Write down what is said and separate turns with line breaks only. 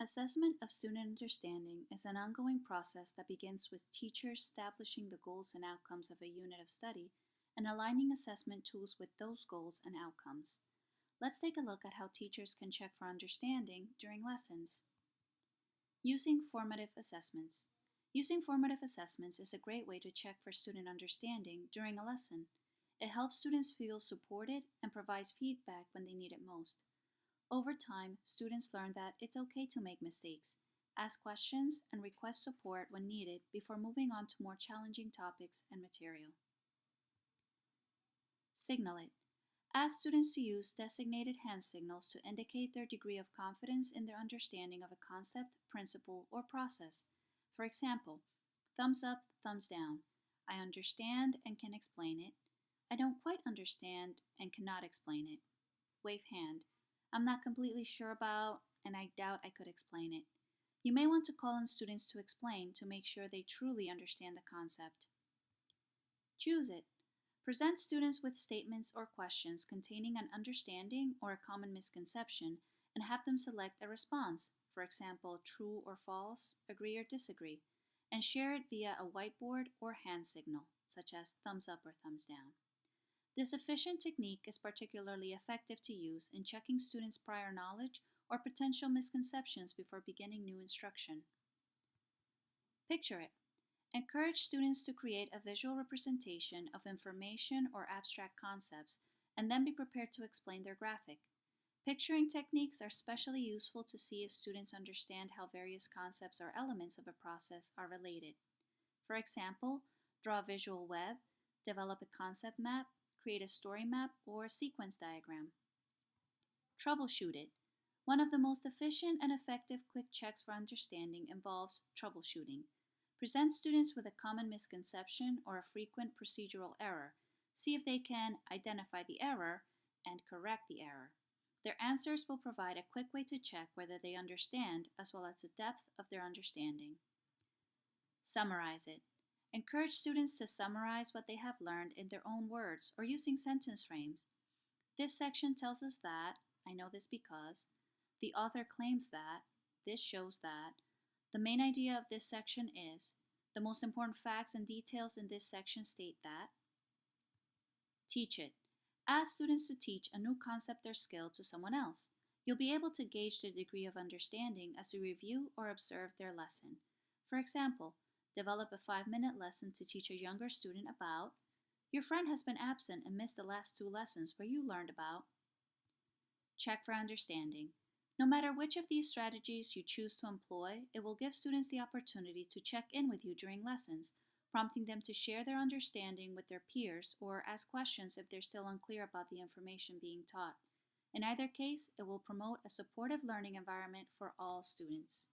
Assessment of student understanding is an ongoing process that begins with teachers establishing the goals and outcomes of a unit of study and aligning assessment tools with those goals and outcomes. Let's take a look at how teachers can check for understanding during lessons. Using formative assessments. Using formative assessments is a great way to check for student understanding during a lesson. It helps students feel supported and provides feedback when they need it most. Over time, students learn that it's okay to make mistakes, ask questions, and request support when needed before moving on to more challenging topics and material. Signal it. Ask students to use designated hand signals to indicate their degree of confidence in their understanding of a concept, principle, or process. For example, thumbs up, thumbs down. I understand and can explain it. I don't quite understand and cannot explain it. Wave hand. I'm not completely sure about, and I doubt I could explain it. You may want to call on students to explain to make sure they truly understand the concept. Choose it. Present students with statements or questions containing an understanding or a common misconception and have them select a response, for example, true or false, agree or disagree, and share it via a whiteboard or hand signal, such as thumbs up or thumbs down. This efficient technique is particularly effective to use in checking students' prior knowledge or potential misconceptions before beginning new instruction. Picture it. Encourage students to create a visual representation of information or abstract concepts and then be prepared to explain their graphic. Picturing techniques are especially useful to see if students understand how various concepts or elements of a process are related. For example, draw a visual web, develop a concept map, create a story map, or sequence diagram. Troubleshoot it. One of the most efficient and effective quick checks for understanding involves troubleshooting. Present students with a common misconception or a frequent procedural error. See if they can identify the error and correct the error. Their answers will provide a quick way to check whether they understand as well as the depth of their understanding. Summarize it. Encourage students to summarize what they have learned in their own words or using sentence frames. This section tells us that, I know this because, the author claims that, this shows that, the main idea of this section is, the most important facts and details in this section state that. Teach it. Ask students to teach a new concept or skill to someone else. You'll be able to gauge their degree of understanding as you review or observe their lesson. For example, develop a 5-minute lesson to teach a younger student about. Your friend has been absent and missed the last 2 lessons where you learned about. Check for understanding. No matter which of these strategies you choose to employ, it will give students the opportunity to check in with you during lessons, prompting them to share their understanding with their peers or ask questions if they're still unclear about the information being taught. In either case, it will promote a supportive learning environment for all students.